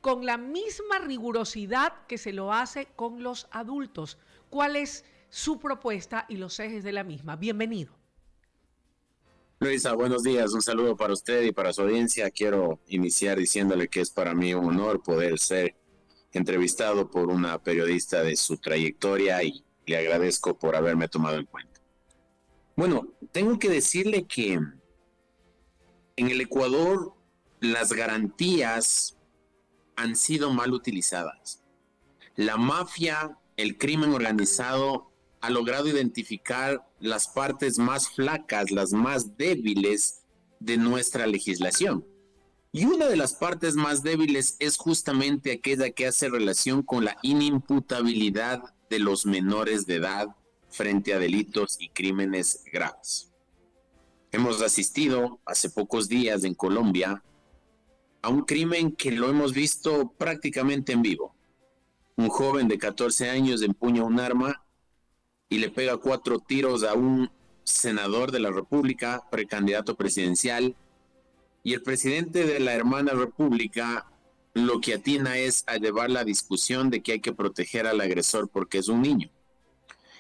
con la misma rigurosidad que se lo hace con los adultos. ¿Cuál es su propuesta y los ejes de la misma? Bienvenido. Luisa, buenos días. Un saludo para usted y para su audiencia. Quiero iniciar diciéndole que es para mí un honor poder ser entrevistado por una periodista de su trayectoria y le agradezco por haberme tomado en cuenta. Bueno, tengo que decirle que en el Ecuador las garantías han sido mal utilizadas. La mafia, el crimen organizado ha logrado identificar las partes más flacas, las más débiles de nuestra legislación. Y una de las partes más débiles es justamente aquella que hace relación con la inimputabilidad de los menores de edad frente a delitos y crímenes graves. Hemos asistido hace pocos días en Colombia a un crimen que lo hemos visto prácticamente en vivo. Un joven de 14 años empuña un arma y le pega 4 tiros a un senador de la República, precandidato presidencial, y el presidente de la hermana República lo que atina es a llevar la discusión de que hay que proteger al agresor porque es un niño.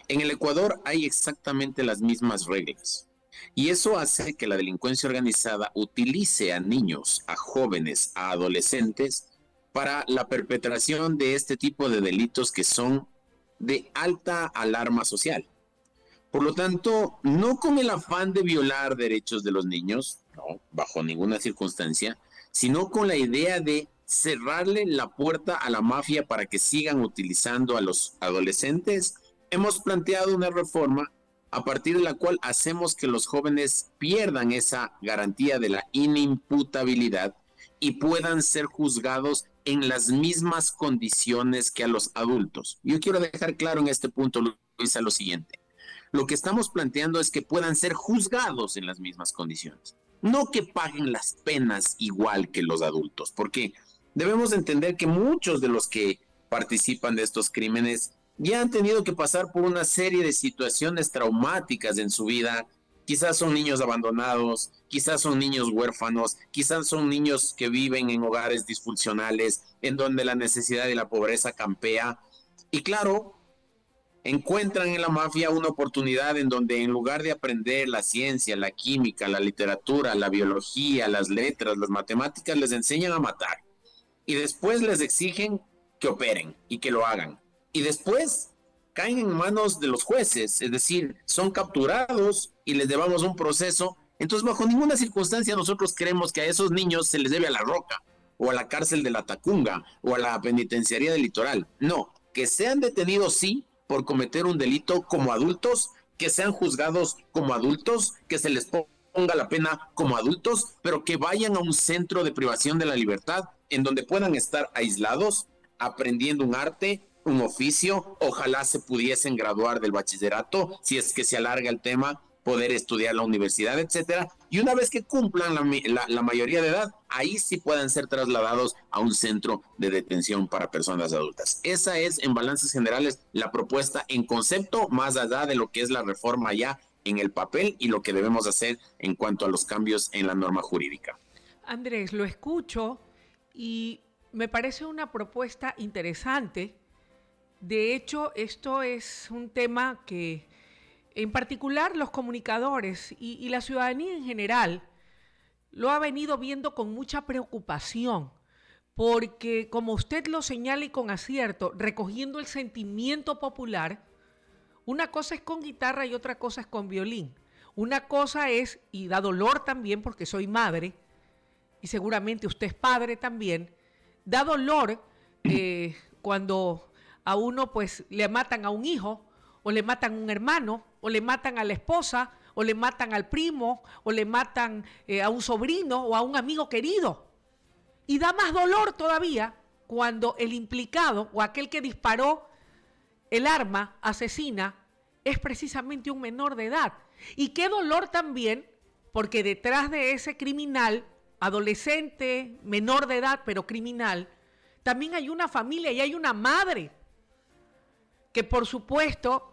En el Ecuador hay exactamente las mismas reglas. Y eso hace que la delincuencia organizada utilice a niños, a jóvenes, a adolescentes para la perpetración de este tipo de delitos que son de alta alarma social. Por lo tanto, no con el afán de violar derechos de los niños, no, bajo ninguna circunstancia, sino con la idea de cerrarle la puerta a la mafia para que sigan utilizando a los adolescentes, hemos planteado una reforma a partir de la cual hacemos que los jóvenes pierdan esa garantía de la inimputabilidad y puedan ser juzgados en las mismas condiciones que a los adultos. Yo quiero dejar claro en este punto, Luisa, lo siguiente. Lo que estamos planteando es que puedan ser juzgados en las mismas condiciones. No que paguen las penas igual que los adultos, porque debemos entender que muchos de los que participan de estos crímenes ya han tenido que pasar por una serie de situaciones traumáticas en su vida. Quizás son niños abandonados, quizás son niños huérfanos, quizás son niños que viven en hogares disfuncionales, en donde la necesidad y la pobreza campea. Y claro, encuentran en la mafia una oportunidad en donde en lugar de aprender la ciencia, la química, la literatura, la biología, las letras, las matemáticas, les enseñan a matar. Y después les exigen que operen y que lo hagan. Y después caen en manos de los jueces, es decir, son capturados y les llevamos un proceso. Entonces, bajo ninguna circunstancia nosotros creemos que a esos niños se les debe a la Roca, o a la cárcel de la Tacunga, o a la penitenciaría del Litoral. No, que sean detenidos sí por cometer un delito como adultos, que sean juzgados como adultos, que se les ponga la pena como adultos, pero que vayan a un centro de privación de la libertad en donde puedan estar aislados, aprendiendo un arte, un oficio, ojalá se pudiesen graduar del bachillerato, si es que se alarga el tema, poder estudiar la universidad, etcétera, y una vez que cumplan la mayoría de edad, ahí sí puedan ser trasladados a un centro de detención para personas adultas. Esa es, en balances generales, la propuesta en concepto, más allá de lo que es la reforma ya en el papel y lo que debemos hacer en cuanto a los cambios en la norma jurídica. Andrés, lo escucho y me parece una propuesta interesante. De hecho, esto es un tema que en particular los comunicadores y la ciudadanía en general lo ha venido viendo con mucha preocupación, porque como usted lo señala y con acierto, recogiendo el sentimiento popular, una cosa es con guitarra y otra cosa es con violín. Una cosa es, y da dolor también porque soy madre, y seguramente usted es padre también, da dolor cuando a uno pues le matan a un hijo, o le matan a un hermano, o le matan a la esposa, o le matan al primo, o le matan a un sobrino o a un amigo querido. Y da más dolor todavía cuando el implicado o aquel que disparó el arma asesina es precisamente un menor de edad. Y qué dolor también, porque detrás de ese criminal, adolescente, menor de edad, pero criminal, también hay una familia y hay una madre que, por supuesto,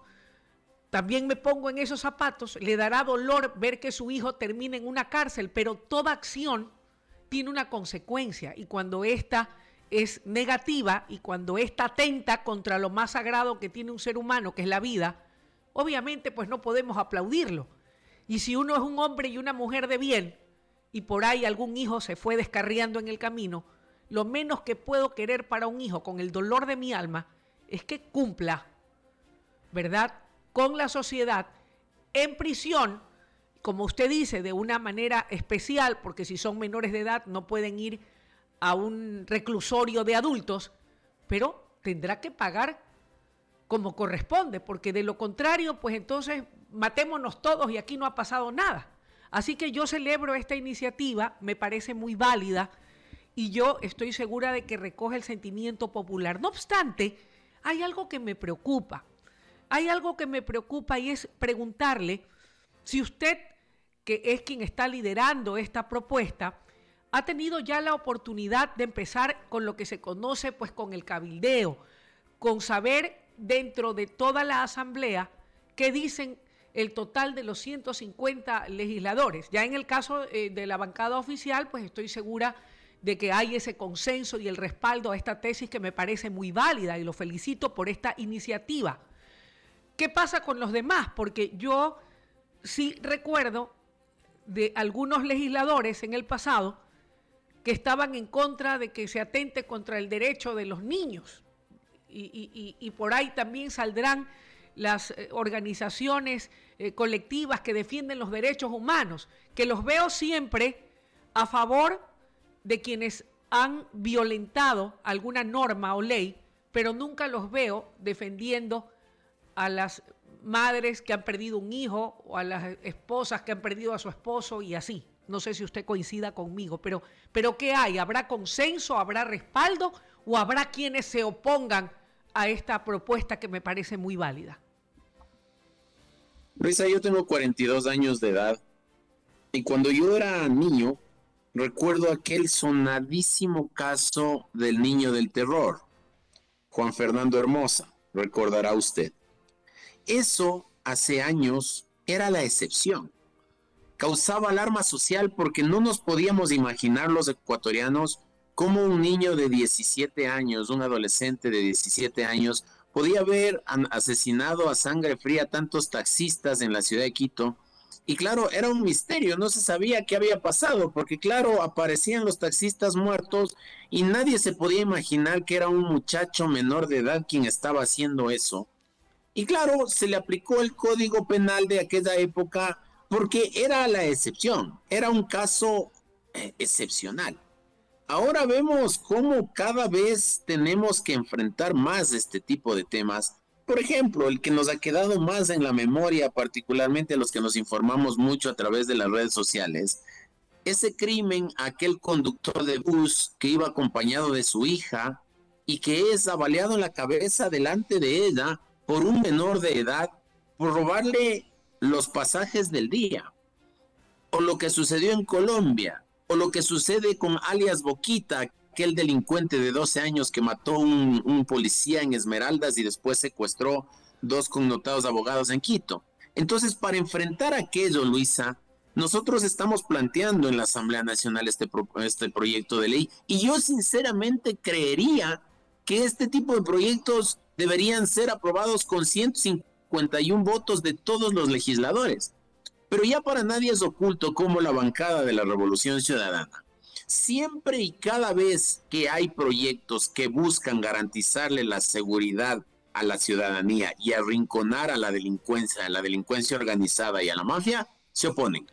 también me pongo en esos zapatos, le dará dolor ver que su hijo termine en una cárcel, pero toda acción tiene una consecuencia y cuando esta es negativa y cuando ésta atenta contra lo más sagrado que tiene un ser humano, que es la vida, obviamente pues no podemos aplaudirlo. Y si uno es un hombre y una mujer de bien y por ahí algún hijo se fue descarriando en el camino, lo menos que puedo querer para un hijo con el dolor de mi alma es que cumpla, ¿verdad?, con la sociedad en prisión, como usted dice, de una manera especial, porque si son menores de edad no pueden ir a un reclusorio de adultos, pero tendrá que pagar como corresponde, porque de lo contrario, pues entonces matémonos todos y aquí no ha pasado nada. Así que yo celebro esta iniciativa, me parece muy válida y yo estoy segura de que recoge el sentimiento popular. No obstante, hay algo que me preocupa. Hay algo que me preocupa y es preguntarle si usted, que es quien está liderando esta propuesta, ha tenido ya la oportunidad de empezar con lo que se conoce pues con el cabildeo, con saber dentro de toda la asamblea qué dicen el total de los 150 legisladores. Ya en el caso de la bancada oficial, pues estoy segura de que hay ese consenso y el respaldo a esta tesis que me parece muy válida y lo felicito por esta iniciativa. ¿Qué pasa con los demás? Porque yo sí recuerdo de algunos legisladores en el pasado que estaban en contra de que se atente contra el derecho de los niños. Y por ahí también saldrán las organizaciones colectivas que defienden los derechos humanos, que los veo siempre a favor de quienes han violentado alguna norma o ley, pero nunca los veo defendiendo a las madres que han perdido un hijo o a las esposas que han perdido a su esposo y así. No sé si usted coincida conmigo, pero ¿qué hay? ¿Habrá consenso? ¿Habrá respaldo? ¿O habrá quienes se opongan a esta propuesta que me parece muy válida? Luisa, yo tengo 42 años de edad y cuando yo era niño recuerdo aquel sonadísimo caso del niño del terror, Juan Fernando Hermosa, recordará usted. Eso hace años era la excepción. Causaba alarma social porque no nos podíamos imaginar los ecuatorianos cómo un niño de 17 años, un adolescente de 17 años, podía haber asesinado a sangre fría a tantos taxistas en la ciudad de Quito. Y claro, era un misterio, no se sabía qué había pasado, porque claro, aparecían los taxistas muertos y nadie se podía imaginar que era un muchacho menor de edad quien estaba haciendo eso. Y claro, se le aplicó el código penal de aquella época porque era la excepción, era un caso excepcional. Ahora vemos cómo cada vez tenemos que enfrentar más este tipo de temas. Por ejemplo, el que nos ha quedado más en la memoria, particularmente los que nos informamos mucho a través de las redes sociales, ese crimen a aquel conductor de bus que iba acompañado de su hija y que es abaleado en la cabeza delante de ella por un menor de edad por robarle los pasajes del día, o lo que sucedió en Colombia, o lo que sucede con alias Boquita, aquel delincuente de 12 años que mató un policía en Esmeraldas y después secuestró 2 connotados abogados en Quito. Entonces, para enfrentar aquello, Luisa, nosotros estamos planteando en la Asamblea Nacional este proyecto de ley y yo sinceramente creería que este tipo de proyectos deberían ser aprobados con 151 votos de todos los legisladores. Pero ya para nadie es oculto cómo la bancada de la Revolución Ciudadana, siempre y cada vez que hay proyectos que buscan garantizarle la seguridad a la ciudadanía y arrinconar a la delincuencia organizada y a la mafia, se oponen.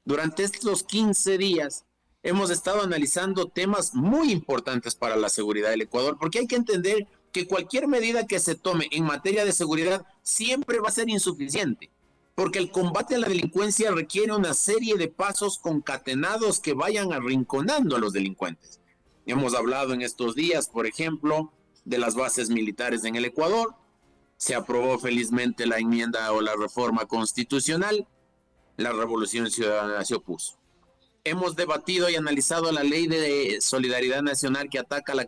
Durante estos 15 días hemos estado analizando temas muy importantes para la seguridad del Ecuador, porque hay que entender que cualquier medida que se tome en materia de seguridad siempre va a ser insuficiente, porque el combate a la delincuencia requiere una serie de pasos concatenados que vayan arrinconando a los delincuentes. Hemos hablado en estos días, por ejemplo, de las bases militares en el Ecuador. Se aprobó felizmente la enmienda o la reforma constitucional. La Revolución Ciudadana se opuso. Hemos debatido y analizado la ley de solidaridad nacional que ataca a la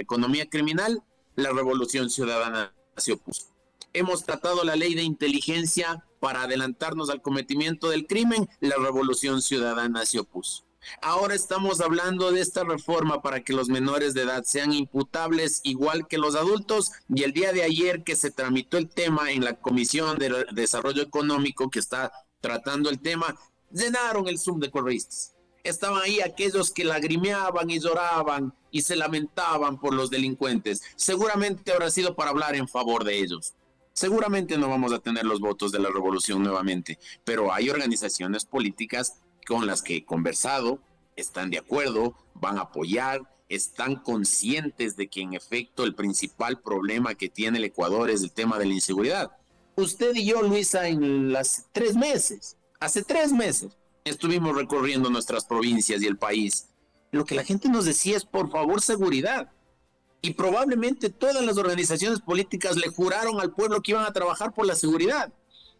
economía criminal. La Revolución Ciudadana se opuso. Hemos tratado la ley de inteligencia para adelantarnos al cometimiento del crimen. La Revolución Ciudadana se opuso. Ahora estamos hablando de esta reforma para que los menores de edad sean imputables igual que los adultos, y el día de ayer que se tramitó el tema en la Comisión de Desarrollo Económico que está tratando el tema, llenaron el Zoom de correístas. Estaban ahí aquellos que lagrimeaban y lloraban y se lamentaban por los delincuentes. Seguramente habrá sido para hablar en favor de ellos. Seguramente no vamos a tener los votos de la revolución nuevamente, pero hay organizaciones políticas con las que he conversado, están de acuerdo, van a apoyar, están conscientes de que en efecto el principal problema que tiene el Ecuador es el tema de la inseguridad. Usted y yo, Luisa, en las 3 meses, hace 3 meses, estuvimos recorriendo nuestras provincias y el país. Lo que la gente nos decía es, por favor, seguridad. Y probablemente todas las organizaciones políticas le juraron al pueblo que iban a trabajar por la seguridad.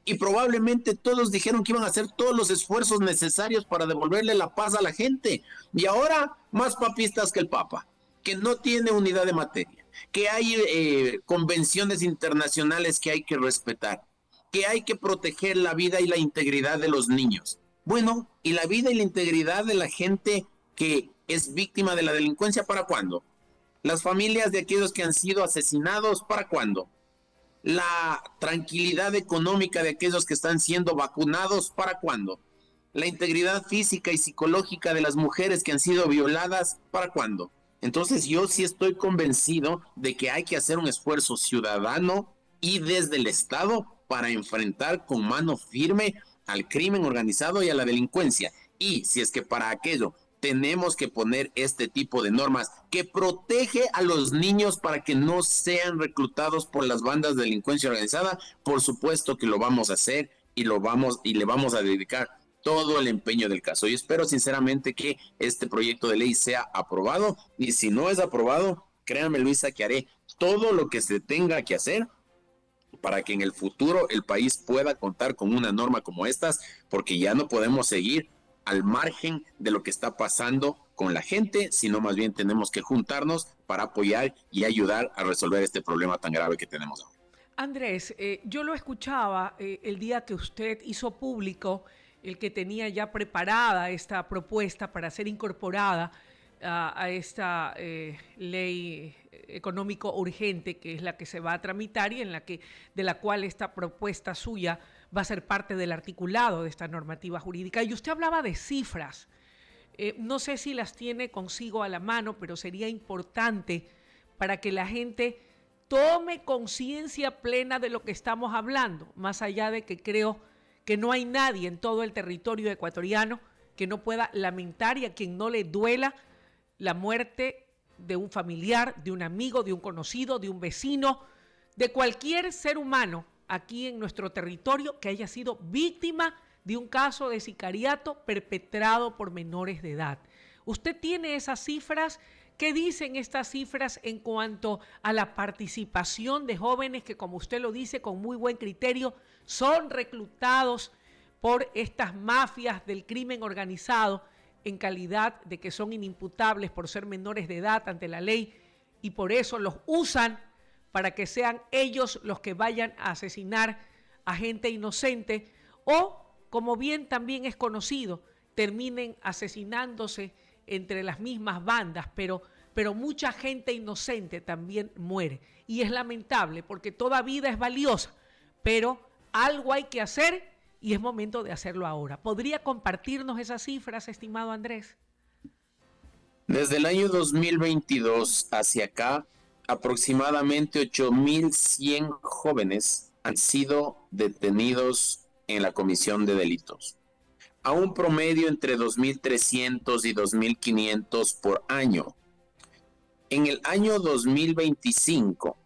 Y probablemente todos dijeron que iban a hacer todos los esfuerzos necesarios para devolverle la paz a la gente. Y ahora, más papistas que el Papa, que no tiene unidad de materia, que hay convenciones internacionales que hay que respetar, que hay que proteger la vida y la integridad de los niños. Bueno, ¿y la vida y la integridad de la gente que es víctima de la delincuencia para cuándo? Las familias de aquellos que han sido asesinados, ¿para cuándo? La tranquilidad económica de aquellos que están siendo vacunados, ¿para cuándo? La integridad física y psicológica de las mujeres que han sido violadas, ¿para cuándo? Entonces yo sí estoy convencido de que hay que hacer un esfuerzo ciudadano y desde el Estado para enfrentar con mano firme al crimen organizado y a la delincuencia. Y si es que para aquello tenemos que poner este tipo de normas que protege a los niños para que no sean reclutados por las bandas de delincuencia organizada, por supuesto que lo vamos a hacer y le vamos a dedicar todo el empeño del caso. Y espero sinceramente que este proyecto de ley sea aprobado, y si no es aprobado, créanme, Luisa, que haré todo lo que se tenga que hacer para que en el futuro el país pueda contar con una norma como estas, porque ya no podemos seguir al margen de lo que está pasando con la gente, sino más bien tenemos que juntarnos para apoyar y ayudar a resolver este problema tan grave que tenemos ahora. Andrés, yo lo escuchaba el día que usted hizo público el que tenía ya preparada esta propuesta para ser incorporada a esta ley económico urgente, que es la que se va a tramitar y de la cual esta propuesta suya va a ser parte del articulado de esta normativa jurídica. Y usted hablaba de cifras. No sé si las tiene consigo a la mano, pero sería importante para que la gente tome conciencia plena de lo que estamos hablando, más allá de que creo que no hay nadie en todo el territorio ecuatoriano que no pueda lamentar y a quien no le duela la muerte de un familiar, de un amigo, de un conocido, de un vecino, de cualquier ser humano aquí en nuestro territorio que haya sido víctima de un caso de sicariato perpetrado por menores de edad. ¿Usted tiene esas cifras? ¿Qué dicen estas cifras en cuanto a la participación de jóvenes que, como usted lo dice con muy buen criterio, son reclutados por estas mafias del crimen organizado en calidad de que son inimputables por ser menores de edad ante la ley y por eso los usan para que sean ellos los que vayan a asesinar a gente inocente o, como bien también es conocido, terminen asesinándose entre las mismas bandas, pero mucha gente inocente también muere. Y es lamentable porque toda vida es valiosa, pero algo hay que hacer y es momento de hacerlo ahora. ¿Podría compartirnos esas cifras, estimado Andrés? Desde el año 2022 hacia acá, aproximadamente 8.100 jóvenes han sido detenidos en la comisión de delitos, a un promedio entre 2.300 y 2.500 por año. En el año 2025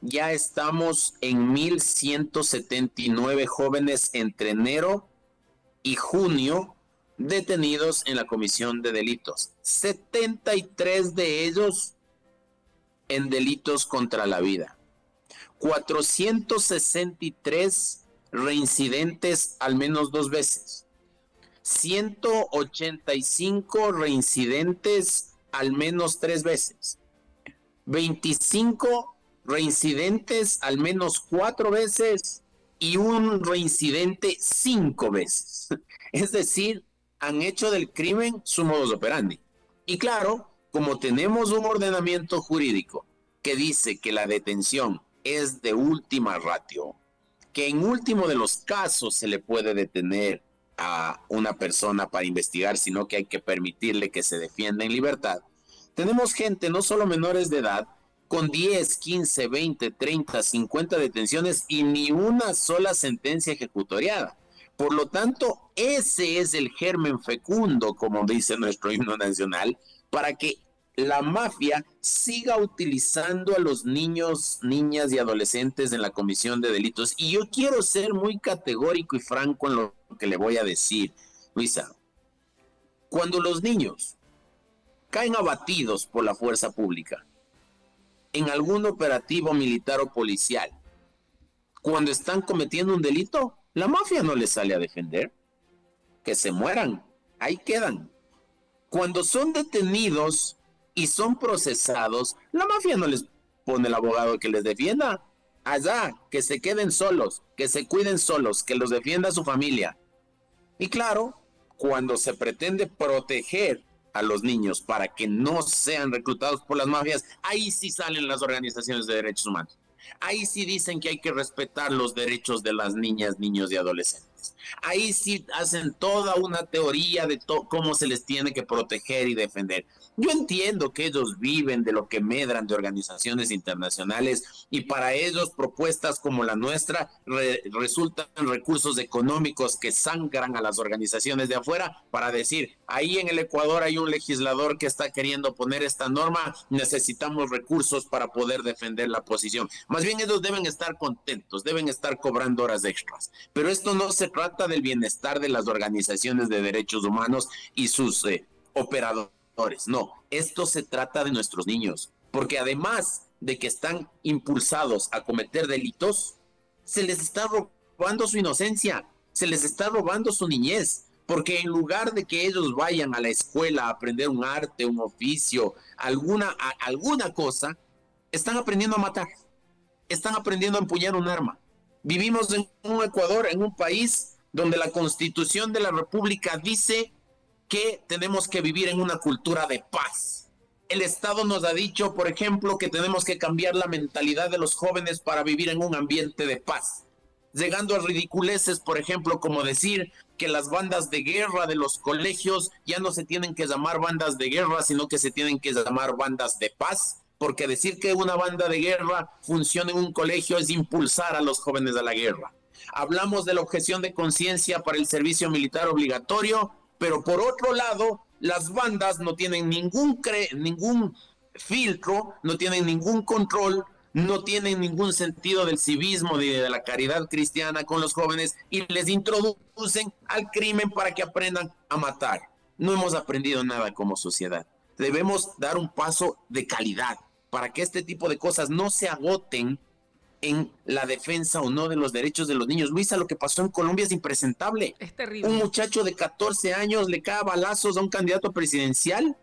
ya estamos en 1.179 jóvenes entre enero y junio detenidos en la comisión de delitos, 73 de ellos en delitos contra la vida, 463 reincidentes al menos 2 veces, 185 reincidentes al menos 3 veces, 25 reincidentes al menos 4 veces y un reincidente 5 veces. Es decir, han hecho del crimen su modus operandi. Y claro, como tenemos un ordenamiento jurídico que dice que la detención es de última ratio, que en último de los casos se le puede detener a una persona para investigar, sino que hay que permitirle que se defienda en libertad. Tenemos gente, no solo menores de edad, con 10, 15, 20, 30, 50 detenciones y ni una sola sentencia ejecutoriada. Por lo tanto, ese es el germen fecundo, como dice nuestro himno nacional, para que la mafia siga utilizando a los niños, niñas y adolescentes en la comisión de delitos. Y yo quiero ser muy categórico y franco en lo que le voy a decir, Luisa. Cuando los niños caen abatidos por la fuerza pública en algún operativo militar o policial, cuando están cometiendo un delito, la mafia no les sale a defender. Que se mueran, ahí quedan. Cuando son detenidos y son procesados, la mafia no les pone el abogado que les defienda. Allá, que se queden solos, que se cuiden solos, que los defienda su familia. Y claro, cuando se pretende proteger a los niños para que no sean reclutados por las mafias, ahí sí salen las organizaciones de derechos humanos. Ahí sí dicen que hay que respetar los derechos de las niñas, niños y adolescentes. Ahí sí hacen toda una teoría de cómo se les tiene que proteger y defender. Yo entiendo que ellos viven de lo que medran de organizaciones internacionales y para ellos propuestas como la nuestra resultan recursos económicos que sangran a las organizaciones de afuera para decir, ahí en el Ecuador hay un legislador que está queriendo poner esta norma, necesitamos recursos para poder defender la posición. Más bien ellos deben estar contentos, deben estar cobrando horas extras. Pero esto no se trata del bienestar de las organizaciones de derechos humanos y sus operadores. No, esto se trata de nuestros niños, porque además de que están impulsados a cometer delitos, se les está robando su inocencia, se les está robando su niñez, porque en lugar de que ellos vayan a la escuela a aprender un arte, un oficio, alguna cosa, están aprendiendo a matar, están aprendiendo a empuñar un arma. Vivimos en un Ecuador, en un país donde la Constitución de la República dice que tenemos que vivir en una cultura de paz. El Estado nos ha dicho, por ejemplo, que tenemos que cambiar la mentalidad de los jóvenes para vivir en un ambiente de paz, llegando a ridiculeces, por ejemplo, como decir que las bandas de guerra de los colegios ya no se tienen que llamar bandas de guerra, sino que se tienen que llamar bandas de paz, porque decir que una banda de guerra funciona en un colegio es impulsar a los jóvenes a la guerra. Hablamos de la objeción de conciencia para el servicio militar obligatorio, pero por otro lado, las bandas no tienen ningún filtro, no tienen ningún control, no tienen ningún sentido del civismo ni de la caridad cristiana con los jóvenes y les introducen al crimen para que aprendan a matar. No hemos aprendido nada como sociedad. Debemos dar un paso de calidad para que este tipo de cosas no se agoten en la defensa o no de los derechos de los niños. Luisa, lo que pasó en Colombia es impresentable. Es terrible. Un muchacho de 14 años le cae a balazos a un candidato presidencial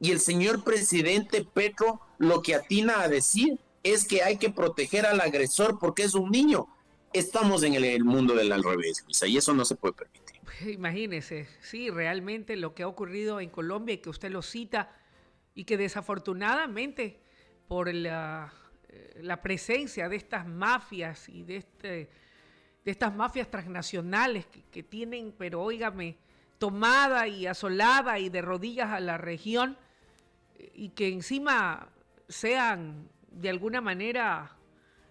y el señor presidente Petro lo que atina a decir es que hay que proteger al agresor porque es un niño. Estamos en el mundo del al revés, Luisa, y eso no se puede permitir. Imagínese, sí, realmente lo que ha ocurrido en Colombia y que usted lo cita y que desafortunadamente por la presencia de estas mafias y de estas mafias transnacionales que tienen, pero óigame, tomada y asolada y de rodillas a la región y que encima sean de alguna manera,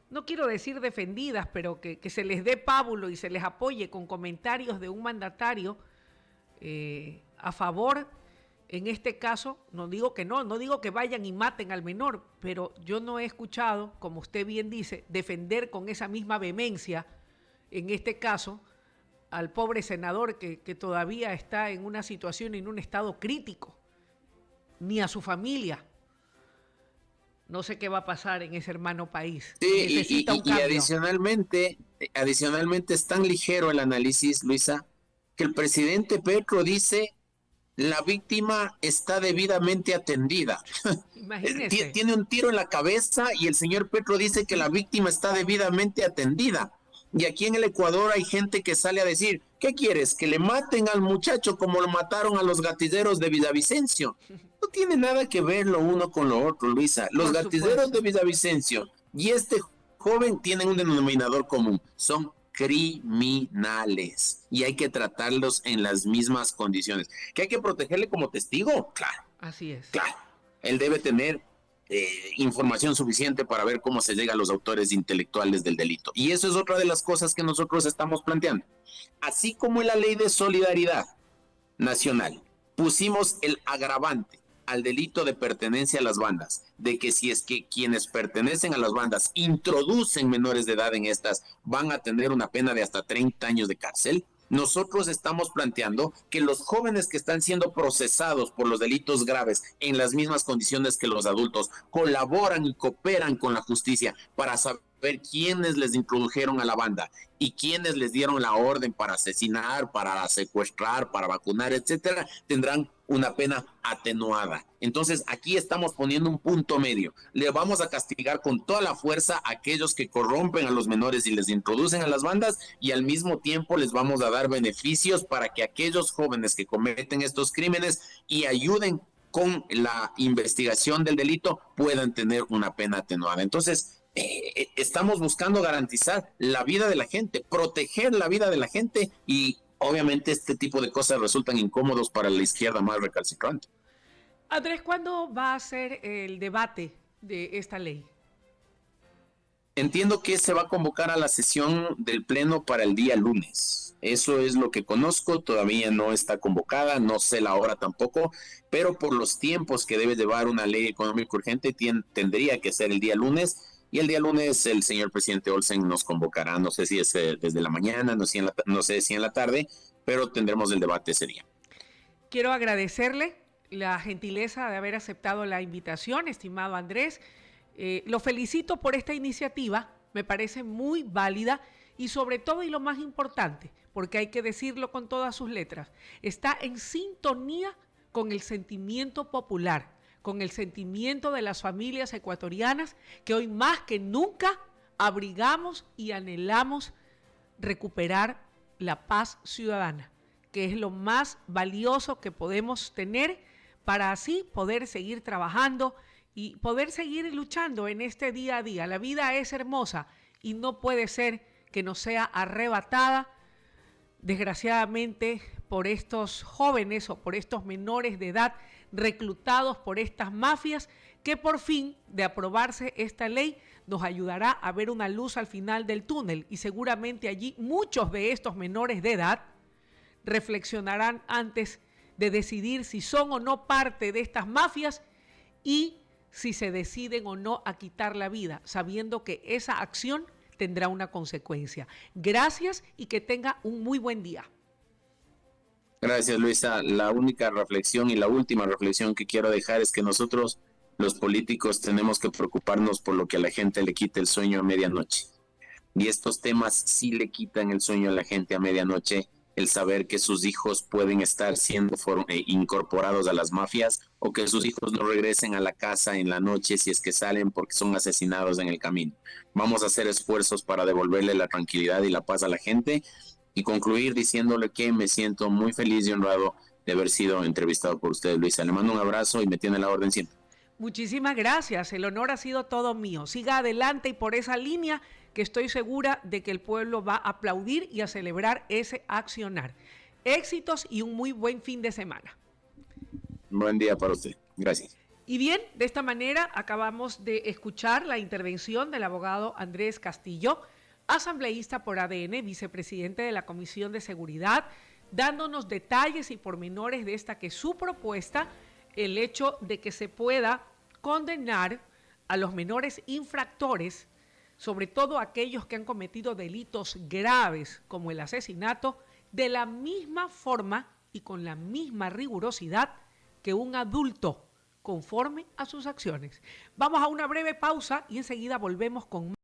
no quiero decir defendidas, pero que se les dé pábulo y se les apoye con comentarios de un mandatario a favor. En este caso, no digo que no digo que vayan y maten al menor, pero yo no he escuchado, como usted bien dice, defender con esa misma vehemencia, en este caso, al pobre senador que todavía está en una situación, en un estado crítico, ni a su familia. No sé qué va a pasar en ese hermano país. Sí, necesita un cambio. Y adicionalmente es tan ligero el análisis, Luisa, que el presidente Petro dice: la víctima está debidamente atendida. Tiene un tiro en la cabeza y el señor Petro dice que la víctima está debidamente atendida. Y aquí en el Ecuador hay gente que sale a decir, ¿qué quieres? ¿Que le maten al muchacho como lo mataron a los gatilleros de Villavicencio? No tiene nada que ver lo uno con lo otro, Luisa. Los Por gatilleros de supuesto. Villavicencio y este joven tienen un denominador común. Son criminales y hay que tratarlos en las mismas condiciones. ¿Que hay que protegerle como testigo? Claro, Así es. claro. Él debe tener información suficiente para ver cómo se llega a los autores intelectuales del delito. Y eso es otra de las cosas que nosotros estamos planteando. Así como en la ley de solidaridad nacional pusimos el agravante al delito de pertenencia a las bandas, de que si es que quienes pertenecen a las bandas introducen menores de edad en estas, van a tener una pena de hasta 30 años de cárcel. Nosotros estamos planteando que los jóvenes que están siendo procesados por los delitos graves en las mismas condiciones que los adultos colaboran y cooperan con la justicia para saber quiénes les introdujeron a la banda y quiénes les dieron la orden para asesinar, para secuestrar, para vacunar, etcétera, tendrán una pena atenuada. Entonces, aquí estamos poniendo un punto medio. Le vamos a castigar con toda la fuerza a aquellos que corrompen a los menores y les introducen a las bandas, y al mismo tiempo les vamos a dar beneficios para que aquellos jóvenes que cometen estos crímenes y ayuden con la investigación del delito puedan tener una pena atenuada. Entonces, estamos buscando garantizar la vida de la gente, proteger la vida de la gente, y obviamente este tipo de cosas resultan incómodos para la izquierda más recalcitrante. Andrés, ¿cuándo va a ser el debate de esta ley? Entiendo que se va a convocar a la sesión del Pleno para el día lunes. Eso es lo que conozco, todavía no está convocada, no sé la hora tampoco, pero por los tiempos que debe llevar una ley económica urgente, tendría que ser el día lunes. Y el día lunes el señor presidente Olsen nos convocará, no sé si es desde la mañana, no sé si en la tarde, pero tendremos el debate ese día. Quiero agradecerle la gentileza de haber aceptado la invitación, estimado Andrés. Lo felicito por esta iniciativa, me parece muy válida y sobre todo, y lo más importante, porque hay que decirlo con todas sus letras, está en sintonía con el sentimiento popular, con el sentimiento de las familias ecuatorianas que hoy más que nunca abrigamos y anhelamos recuperar la paz ciudadana, que es lo más valioso que podemos tener para así poder seguir trabajando y poder seguir luchando en este día a día. La vida es hermosa y no puede ser que nos sea arrebatada, desgraciadamente, por estos jóvenes o por estos menores de edad reclutados por estas mafias, que por fin, de aprobarse esta ley, nos ayudará a ver una luz al final del túnel, y seguramente allí muchos de estos menores de edad reflexionarán antes de decidir si son o no parte de estas mafias y si se deciden o no a quitar la vida, sabiendo que esa acción tendrá una consecuencia. Gracias y que tenga un muy buen día. Gracias, Luisa. La única reflexión y la última reflexión que quiero dejar es que nosotros, los políticos, tenemos que preocuparnos por lo que a la gente le quita el sueño a medianoche. Y estos temas sí le quitan el sueño a la gente a medianoche, el saber que sus hijos pueden estar siendo incorporados a las mafias, o que sus hijos no regresen a la casa en la noche si es que salen porque son asesinados en el camino. Vamos a hacer esfuerzos para devolverle la tranquilidad y la paz a la gente, y concluir diciéndole que me siento muy feliz y honrado de haber sido entrevistado por usted, Luisa. Le mando un abrazo y me tiene la orden siempre. Muchísimas gracias, el honor ha sido todo mío. Siga adelante y por esa línea que estoy segura de que el pueblo va a aplaudir y a celebrar ese accionar. Éxitos y un muy buen fin de semana. Buen día para usted. Gracias. Y bien, de esta manera acabamos de escuchar la intervención del abogado Andrés Castillo, asambleísta por ADN, vicepresidente de la Comisión de Seguridad, dándonos detalles y pormenores de esta que es su propuesta, el hecho de que se pueda condenar a los menores infractores, sobre todo aquellos que han cometido delitos graves como el asesinato, de la misma forma y con la misma rigurosidad que un adulto, conforme a sus acciones. Vamos a una breve pausa y enseguida volvemos con más.